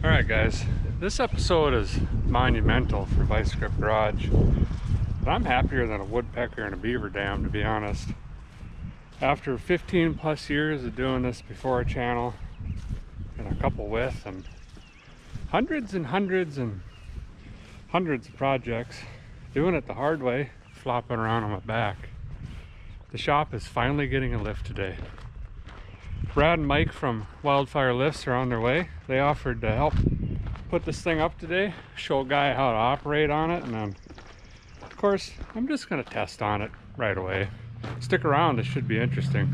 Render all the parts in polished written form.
Alright guys, this episode is monumental for Grip Garage, but I'm happier than a woodpecker in a beaver dam, to be honest. After 15 plus years of doing this before a channel and a couple with, and hundreds and hundreds and hundreds of projects, doing it the hard way, flopping around on my back, the shop is finally getting a lift today. Brad and Mike from WildFire Lifts are on their way. They offered to help put this thing up today, show a guy how to operate on it, and then of course I'm just going to test on it right away. Stick around, it should be interesting.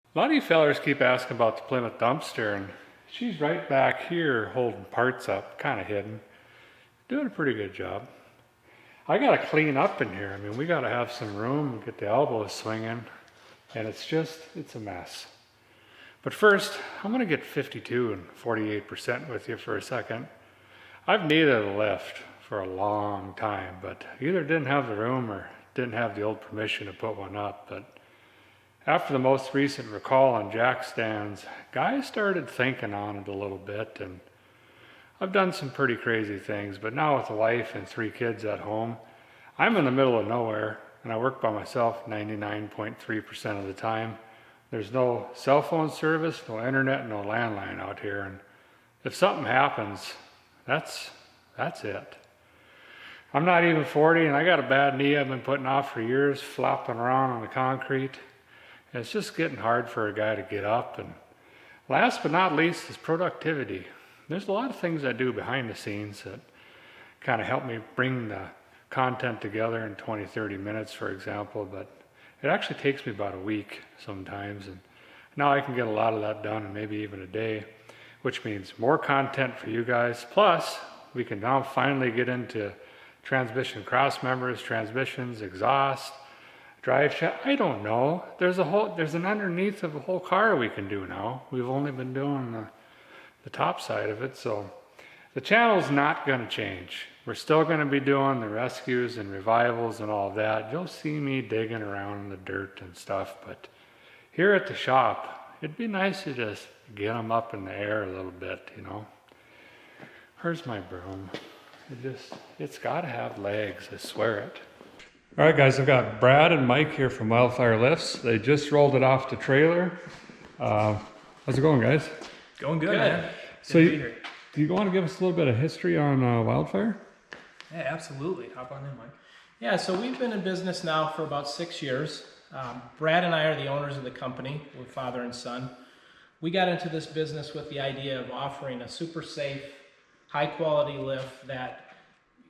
A lot of you fellers keep asking about the Plymouth dumpster, and she's right back here holding parts up, kind of hidden. Doing a pretty good job. I gotta clean up in here. I mean, we gotta have some room, get the elbows swinging, and it's a mess. But first, I'm gonna get 52 and 48% with you for a second. I've needed a lift for a long time, but either didn't have the room or didn't have the old permission to put one up. But after the most recent recall on jack stands, guys started thinking on it a little bit, and I've done some pretty crazy things, but now with a wife and 3 kids at home, I'm in the middle of nowhere, and I work by myself 99.3% of the time. There's no cell phone service, no internet, no landline out here, and if something happens, that's it. I'm not even 40, and I got a bad knee I've been putting off for years, flopping around on the concrete. It's just getting hard for a guy to get up. And last but not least is productivity. There's a lot of things I do behind the scenes that kind of help me bring the content together in 20-30 minutes, for example, but it actually takes me about a week sometimes, and now I can get a lot of that done in maybe even a day, which means more content for you guys. Plus, we can now finally get into transmission cross members, transmissions, exhaust, drive shaft. I don't know. There's an underneath of a whole car we can do now. We've only been doing the top side of it, so the channel's not going to change. We're still going to be doing the rescues and revivals and all of that. You'll see me digging around in the dirt and stuff, but here at the shop, it'd be nice to just get them up in the air a little bit, you know. Where's my broom? It's got to have legs, I swear it. All right, guys, I've got Brad and Mike here from WildFire Lifts. They just rolled it off the trailer. How's it going, guys? Going good, man. So do you want to give us a little bit of history on WildFire? Yeah, absolutely. Hop on in, Mike. Yeah, so we've been in business now for about 6 years. Brad and I are the owners of the company. We're father and son. We got into this business with the idea of offering a super safe, high quality lift that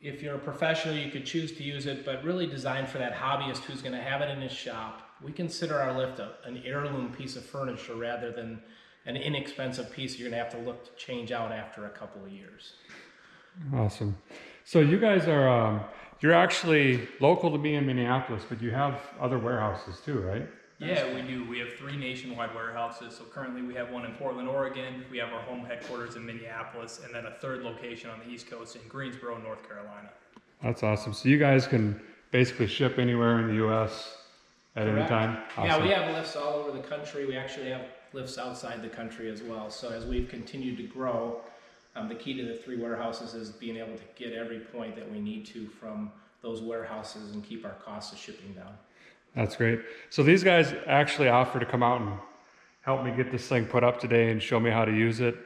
if you're a professional, you could choose to use it, but really designed for that hobbyist who's going to have it in his shop. We consider our lift an heirloom piece of furniture rather than an inexpensive piece you're going to have to look to change out after a couple of years. Awesome. So you guys are, you're actually local to me in Minneapolis, but you have other warehouses too, right? Yeah, we do. We have 3 nationwide warehouses. So currently we have one in Portland, Oregon. We have our home headquarters in Minneapolis, and then a 3rd location on the East Coast in Greensboro, North Carolina. That's awesome. So you guys can basically ship anywhere in the U.S. at Correct. Any time? Awesome. Yeah, we have lifts all over the country. We actually have lifts outside the country as well. So as we've continued to grow, the key to the 3 warehouses is being able to get every point that we need to from those warehouses and keep our costs of shipping down. That's great. So these guys actually offered to come out and help me get this thing put up today and show me how to use it.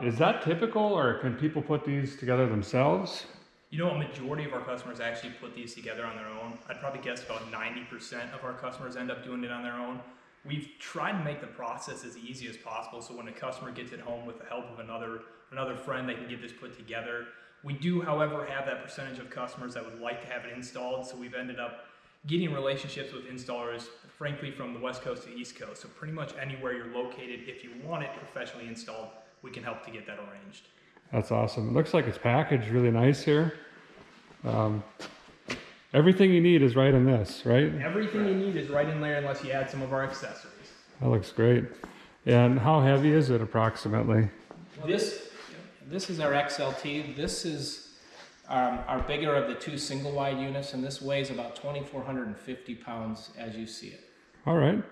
Is that typical, or can people put these together themselves? You know, a majority of our customers actually put these together on their own. I'd probably guess about 90% of our customers end up doing it on their own. We've tried to make the process as easy as possible, so when a customer gets it home with the help of another friend, they can get this put together. We do, however, have that percentage of customers that would like to have it installed, so we've ended up getting relationships with installers, frankly, from the West Coast to East Coast. So pretty much anywhere you're located, if you want it professionally installed, we can help to get that arranged. That's awesome. It looks like it's packaged really nice here. Everything you need is right in this, right? Everything you need is right in there unless you add some of our accessories. That looks great. And how heavy is it approximately? This is our XLT. This is our bigger of the two single wide units, and this weighs about 2,450 pounds as you see it. All right.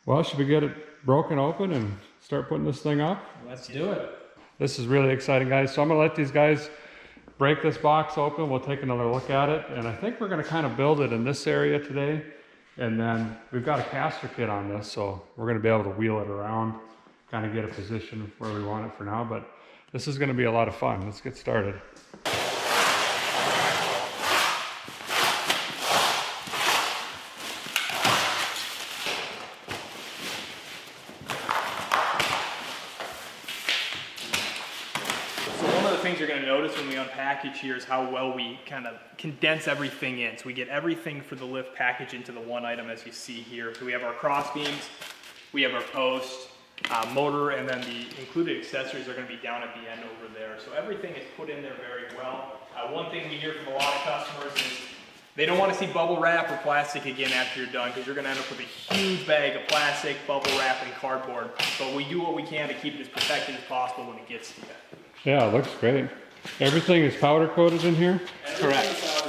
Well, should we get it broken open and start putting this thing up? Let's do it. This is really exciting, guys. So I'm gonna let these guys break this box open. We'll take another look at it. And I think we're gonna kind of build it in this area today. And then we've got a caster kit on this, so we're gonna be able to wheel it around, kind of get a position where we want it for now. But this is gonna be a lot of fun. Let's get started. You're going to notice when we unpackage here is how well we kind of condense everything in. So we get everything for the lift package into the one item as you see here. So we have our cross beams, we have our post, motor, and then the included accessories are going to be down at the end over there. So everything is put in there very well. One thing we hear from a lot of customers is they don't want to see bubble wrap or plastic again after you're done, because you're going to end up with a huge bag of plastic, bubble wrap, and cardboard. But we do what we can to keep it as protected as possible when it gets to you. Yeah, it looks great. Everything is powder coated in here? Correct.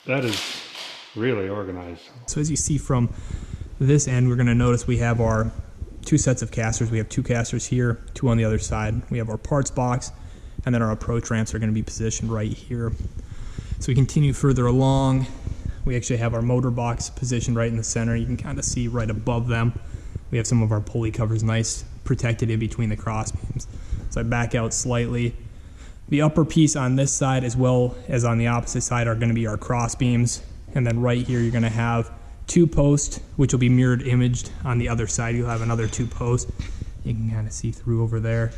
That is really organized. So as you see from this end, we're going to notice we have our two sets of casters. We have two casters here, two on the other side. We have our parts box, and then our approach ramps are going to be positioned right here. So we continue further along. We actually have our motor box positioned right in the center. You can kind of see right above them. We have some of our pulley covers nice protected in between the cross beams. So I back out slightly. The upper piece on this side as well as on the opposite side are going to be our cross beams. And then right here you're going to have two posts, which will be mirrored imaged on the other side. You'll have another two posts. You can kind of see through over there.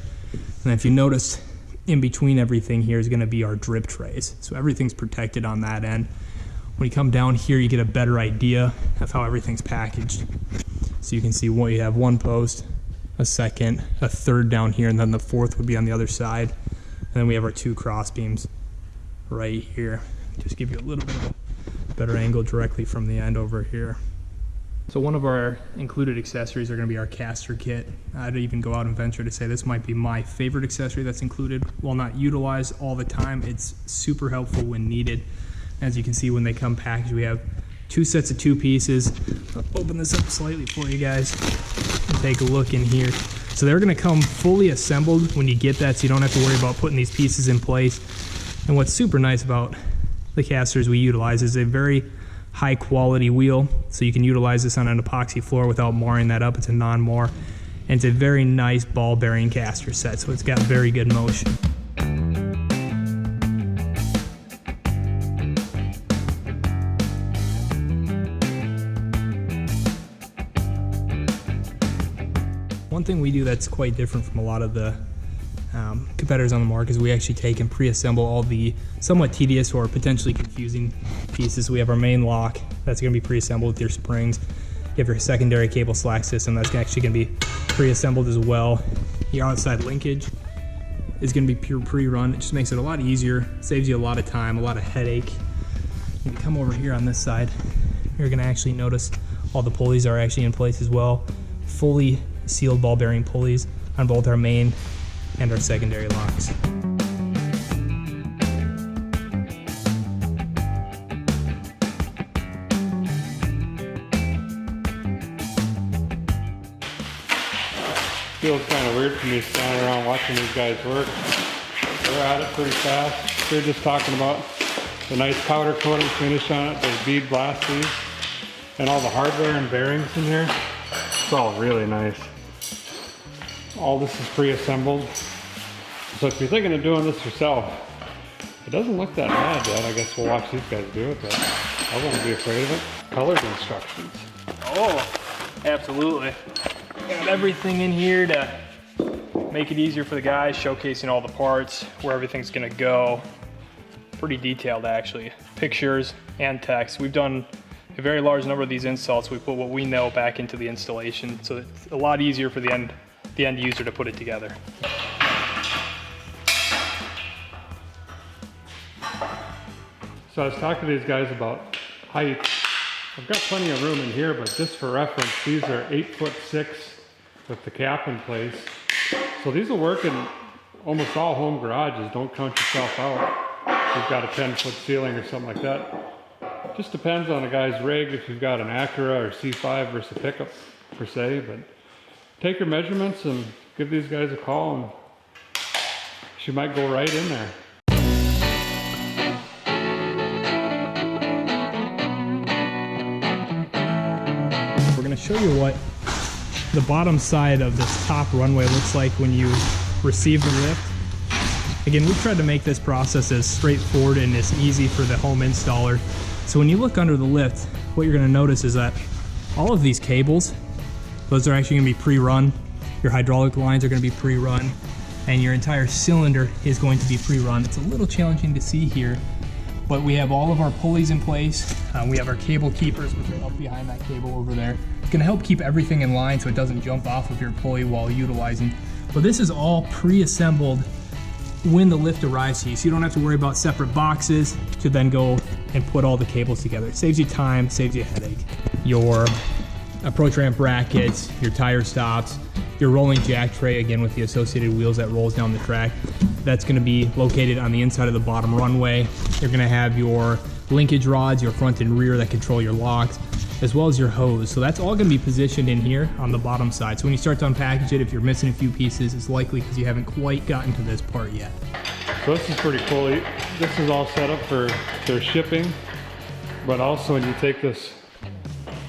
And if you notice, in between everything here is going to be our drip trays. So everything's protected on that end. When you come down here, you get a better idea of how everything's packaged. So you can see you have one post, a second, a third down here, and then the fourth would be on the other side. And then we have our two cross beams right here. Just give you a little bit of a better angle directly from the end over here. So one of our included accessories are going to be our caster kit. I'd even go out and venture to say this might be my favorite accessory that's included. While not utilized all the time, it's super helpful when needed. As you can see, when they come packaged, we have two sets of two pieces. I'll open this up slightly for you guys and take a look in here. So they're going to come fully assembled when you get that, so you don't have to worry about putting these pieces in place. And what's super nice about the casters we utilize is a very high quality wheel, so you can utilize this on an epoxy floor without marring that up. It's a non-mar, and it's a very nice ball bearing caster set, so it's got very good motion. One thing we do that's quite different from a lot of the competitors on the market is we actually take and pre-assemble all the somewhat tedious or potentially confusing pieces. We have our main lock that's going to be pre-assembled with your springs. You have your secondary cable slack system that's actually going to be pre-assembled as well. Your outside linkage is going to be pre-run. It just makes it a lot easier, saves you a lot of time, a lot of headache. When you come over here on this side, you're going to actually notice all the pulleys are actually in place as well. Fully sealed ball bearing pulleys on both our main and our secondary locks. Feels kind of weird for me standing around watching these guys work. They're at it pretty fast. They're just talking about the nice powder coating finish on it, those bead blasties, and all the hardware and bearings in here. It's all really nice. All this is pre-assembled. So if you're thinking of doing this yourself, it doesn't look that bad yet. I guess we'll watch these guys do it, but I wouldn't be afraid of it. Colored instructions. Oh, absolutely. Got everything in here to make it easier for the guys, showcasing all the parts, where everything's gonna go. Pretty detailed actually. Pictures and text. We've done a very large number of these installs. We put what we know back into the installation, so it's a lot easier for the end user to put it together. So I was talking to these guys about height. I've got plenty of room in here, but just for reference, these are 8'6" with the cap in place. So these will work in almost all home garages. Don't count yourself out. You've got a 10-foot ceiling or something like that. Just depends on the guy's rig, if you've got an Acura or C5 versus a pickup per se. But take your measurements and give these guys a call, and she might go right in there. We're going to show you what the bottom side of this top runway looks like when you receive the lift. Again, we tried to make this process as straightforward and as easy for the home installer. So when you look under the lift, what you're going to notice is that all of these cables, those are actually going to be pre-run. Your hydraulic lines are going to be pre-run, and your entire cylinder is going to be pre-run. It's a little challenging to see here, but we have all of our pulleys in place. We have our cable keepers, which are up behind that cable over there. It's going to help keep everything in line so it doesn't jump off of your pulley while utilizing. But this is all pre-assembled when the lift arrives to you, so you don't have to worry about separate boxes to then go and put all the cables together. It saves you time, saves you a headache. Your approach ramp brackets, your tire stops, your rolling jack tray, again with the associated wheels that rolls down the track, that's going to be located on the inside of the bottom runway. You're going to have your linkage rods, your front and rear that control your locks, as well as your hose. So that's all going to be positioned in here on the bottom side. So when you start to unpackage it, if you're missing a few pieces, it's likely because you haven't quite gotten to this part yet. So this is pretty cool. This is all set up for their shipping, but also when you take this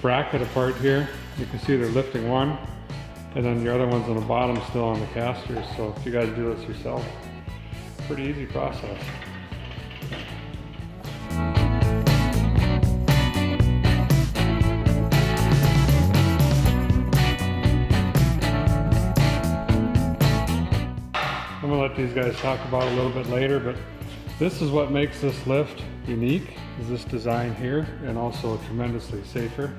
bracket apart here, you can see they're lifting one, and then the other one's on the bottom still on the casters. So if you guys do this yourself, pretty easy process. I'm gonna let these guys talk about it a little bit later, but this is what makes this lift unique, is this design here, and also tremendously safer.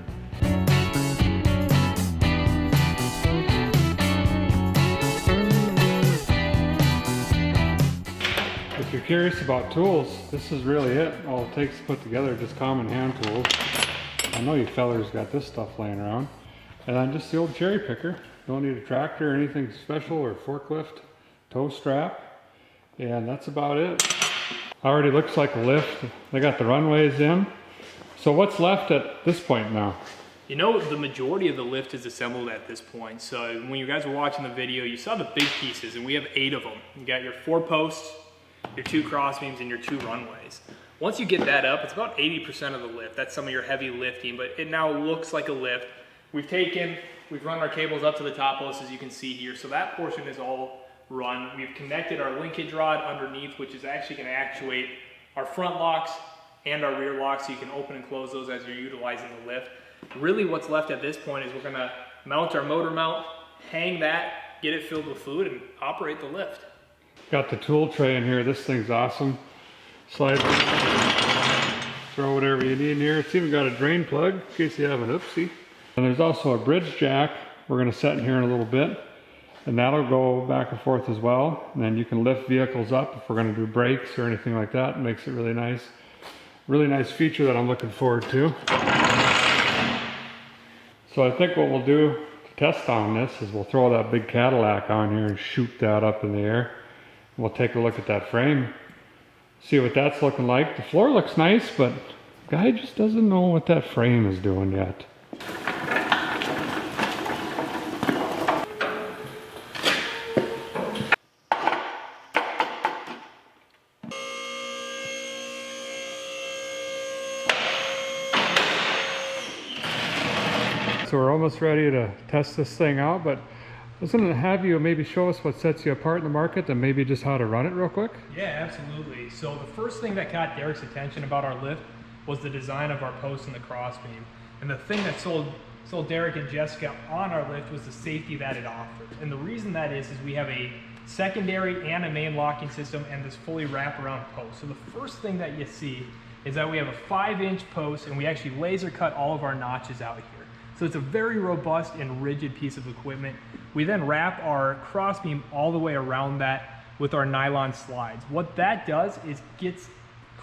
If you're curious about tools, this is really it. All it takes to put together just common hand tools. I know you fellers got this stuff laying around. And then just the old cherry picker. Don't need a tractor or anything special, or forklift, tow strap, and that's about it. Already looks like a lift. They got the runways in. So what's left at this point now? You know, the majority of the lift is assembled at this point. So when you guys were watching the video, you saw the big pieces, and we have 8 of them. You got your 4 posts, your 2 cross beams, and your 2 runways. Once you get that up, it's about 80% of the lift. That's some of your heavy lifting, but it now looks like a lift. We've run our cables up to the top post, as you can see here. So that portion is all run. We've connected our linkage rod underneath, which is actually going to actuate our front locks and our rear locks, so you can open and close those as you're utilizing the lift. Really what's left at this point is we're going to mount our motor mount, hang that, get it filled with fluid, and operate the lift. Got the tool tray in here. This thing's awesome. Slide, throw whatever you need in here. It's even got a drain plug in case you have an oopsie. And there's also a bridge jack we're going to set in here in a little bit, and that'll go back and forth as well. And then you can lift vehicles up if we're going to do brakes or anything like that. It makes it really nice. Really nice feature that I'm looking forward to. So I think what we'll do to test on this is we'll throw that big Cadillac on here and shoot that up in the air. We'll take a look at that frame, see what that's looking like. The floor looks nice, but the guy just doesn't know what that frame is doing yet. So we're almost ready to test this thing out, but I was going to have you maybe show us what sets you apart in the market, and maybe just how to run it real quick. Yeah, absolutely. So the first thing that caught Derek's attention about our lift was the design of our post and the crossbeam. And the thing that sold Derek and Jessica on our lift was the safety that it offered. And the reason that is we have a secondary and a main locking system and this fully wraparound post. So the first thing that you see is that we have a 5-inch post, and we actually laser cut all of our notches out here. So it's a very robust and rigid piece of equipment. We then wrap our crossbeam all the way around that with our nylon slides. What that does is gets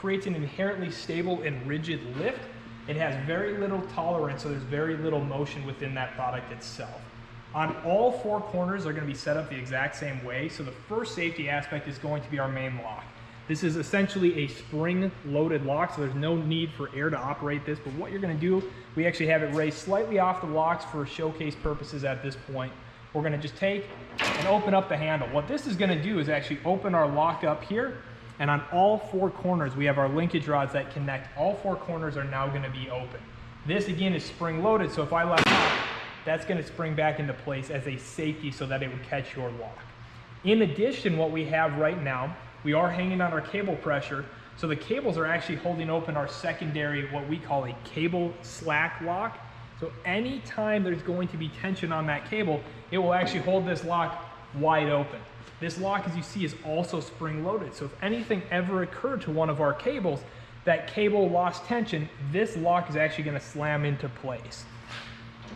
creates an inherently stable and rigid lift. It has very little tolerance, so there's very little motion within that product itself. On all four corners are going to be set up the exact same way. So the first safety aspect is going to be our main lock. This is essentially a spring-loaded lock, so there's no need for air to operate this. But what you're going to do, we actually have it raised slightly off the locks for showcase purposes at this point. We're going to just take and open up the handle. What this is going to do is actually open our lock up here, and on all four corners we have our linkage rods that connect. All four corners are now going to be open. This again is spring-loaded, so if I let off, that's going to spring back into place as a safety so that it would catch your lock. In addition, what we have right now, we are hanging on our cable pressure, so the cables are actually holding open our secondary, what we call a cable slack lock. So anytime there's going to be tension on that cable, it will actually hold this lock wide open. This lock, as you see, is also spring-loaded, so if anything ever occurred to one of our cables, that cable lost tension, this lock is actually going to slam into place.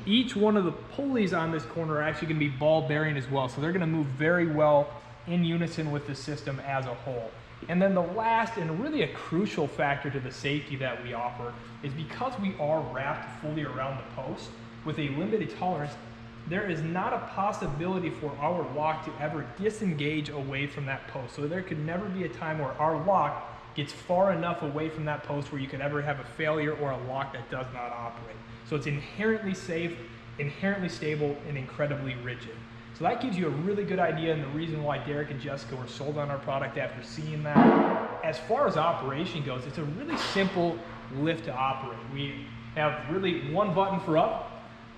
Each one of the pulleys on this corner are actually going to be ball bearing as well, so they're going to move very well in unison with the system as a whole. And then the last and really a crucial factor to the safety that we offer is because we are wrapped fully around the post with a limited tolerance, there is not a possibility for our lock to ever disengage away from that post. So there could never be a time where our lock gets far enough away from that post where you could ever have a failure or a lock that does not operate. So it's inherently safe, inherently stable, and incredibly rigid. So that gives you a really good idea and the reason why Derek and Jessica were sold on our product after seeing that. As far as operation goes, it's a really simple lift to operate. We have really one button for up.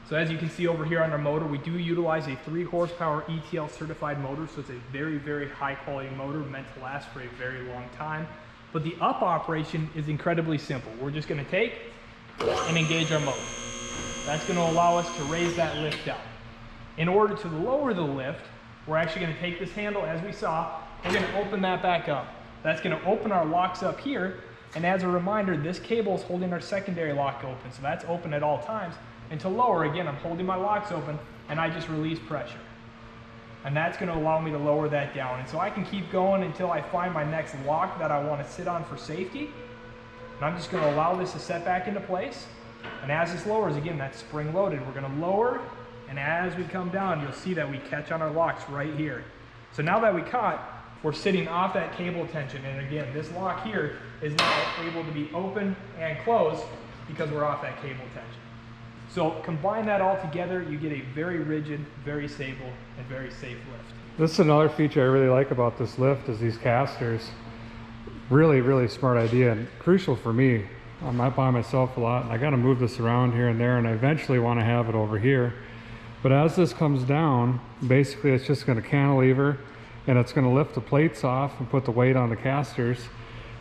So as you can see over here on our motor, we do utilize a 3 horsepower ETL certified motor. So it's a very, very high quality motor meant to last for a very long time. But the up operation is incredibly simple. We're just going to take and engage our motor. That's going to allow us to raise that lift up. In order to lower the lift, we're actually going to take this handle, as we saw, we're going to open that back up. That's going to open our locks up here, and as a reminder, this cable is holding our secondary lock open, so that's open at all times. And to lower, again, I'm holding my locks open, and I just release pressure. And that's going to allow me to lower that down. And so I can keep going until I find my next lock that I want to sit on for safety. And I'm just going to allow this to set back into place. And as this lowers, again, that's spring loaded. We're going to lower, and as we come down, you'll see that we catch on our locks right here. So now that we caught, we're sitting off that cable tension. And again, this lock here is now able to be open and closed because we're off that cable tension. So combine that all together, you get a very rigid, very stable, and very safe lift. This is another feature I really like about this lift is these casters. Really, really smart idea and crucial for me. I'm out by myself a lot and I got to move this around here and there, and I eventually want to have it over here. But as this comes down, basically it's just going to cantilever and it's going to lift the plates off and put the weight on the casters.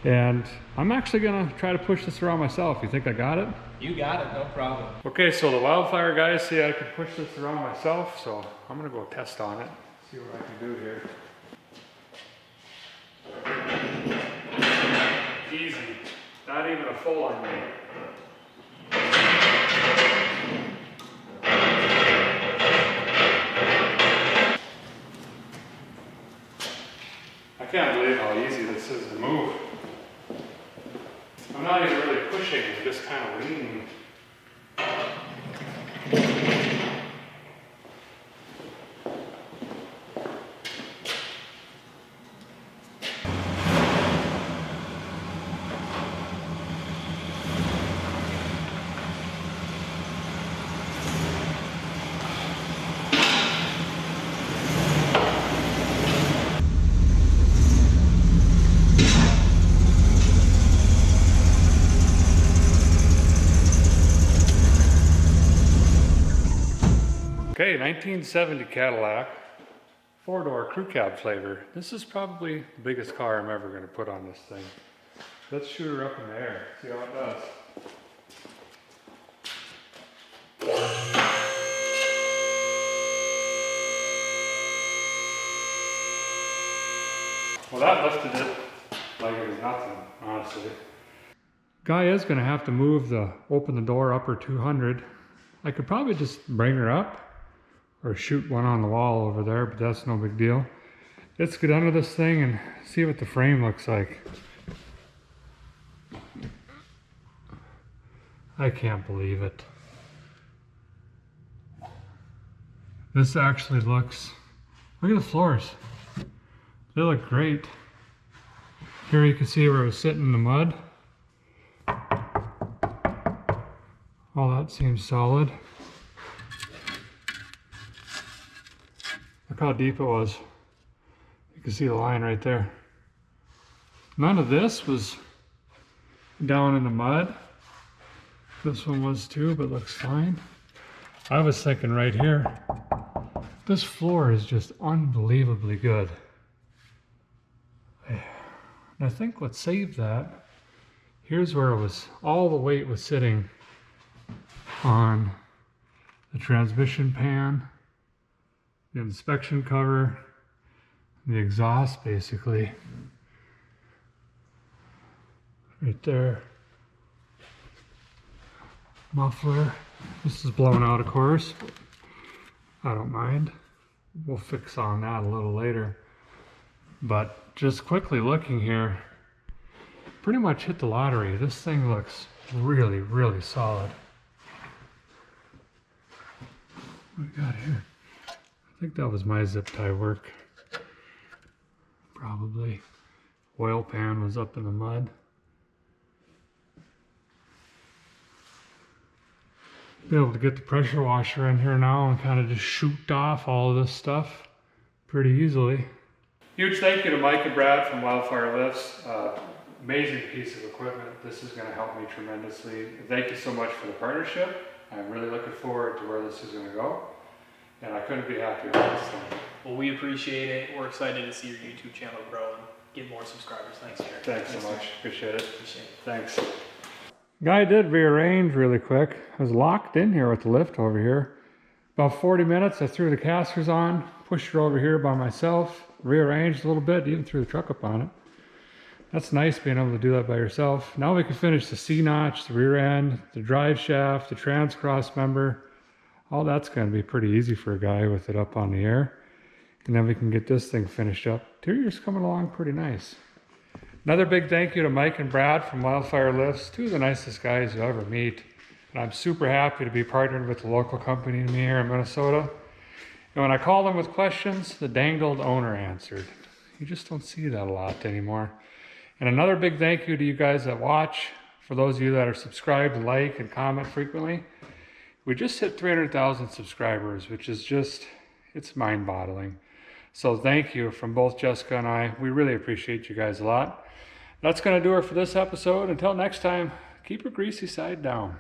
And I'm actually going to try to push this around myself. You think I got it? You got it, no problem. Okay, so the WildFire guys say I can push this around myself, so I'm going to go test on it, see what I can do here. Easy, not even a full on me. I can't believe how easy this is to move. I'm not even really pushing, I'm just kind of leaning. Okay, 1970 Cadillac, 4-door crew cab flavor. This is probably the biggest car I'm ever going to put on this thing. Let's shoot her up in the air, see how it does. Well, that lifted it like it was nothing, honestly. Guy is going to have to move open the door upper 200. I could probably just bring her up or shoot one on the wall over there, but that's no big deal. Let's get under this thing and see what the frame looks like. I can't believe it. This actually looks, look at the floors. They look great. Here you can see where it was sitting in the mud. All that seems solid. Look how deep it was. You can see the line right there. None of this was down in the mud. This one was too, but looks fine. I was thinking right here, this floor is just unbelievably good. And I think what saved that, here's where it was, all the weight was sitting on the transmission pan, the inspection cover, the exhaust basically. Right there. Muffler. This is blown out, of course. I don't mind. We'll fix on that a little later. But just quickly looking here, pretty much hit the lottery. This thing looks really, really solid. What do we got here? I think that was my zip tie work. Probably. Oil pan was up in the mud. Be able to get the pressure washer in here now and kind of just shoot off all of this stuff pretty easily. Huge thank you to Mike and Brad from WildFire Lifts. Amazing piece of equipment. This is going to help me tremendously. Thank you so much for the partnership. I'm really looking forward to where this is going to go. And I couldn't be happier with this thing. Well, we appreciate it. We're excited to see your YouTube channel grow and get more subscribers. Thanks, Eric. Thanks so much. Appreciate it. Appreciate it. Thanks. Guy did rearrange really quick. I was locked in here with the lift over here. About 40 minutes, I threw the casters on, pushed it over here by myself, rearranged a little bit, even threw the truck up on it. That's nice being able to do that by yourself. Now we can finish the C-notch, the rear end, the drive shaft, the trans cross member. All that's going to be pretty easy for a guy with it up on the air. And then we can get this thing finished up. Interior's coming along pretty nice. Another big thank you to Mike and Brad from WildFire Lifts, two of the nicest guys you'll ever meet. And I'm super happy to be partnered with a local company to me here in Minnesota. And when I called them with questions, the dang old owner answered. You just don't see that a lot anymore. And another big thank you to you guys that watch. For those of you that are subscribed, like, and comment frequently. We just hit 300,000 subscribers, which is just, it's mind-boggling. So thank you from both Jessica and I. We really appreciate you guys a lot. That's going to do it for this episode. Until next time, keep your greasy side down.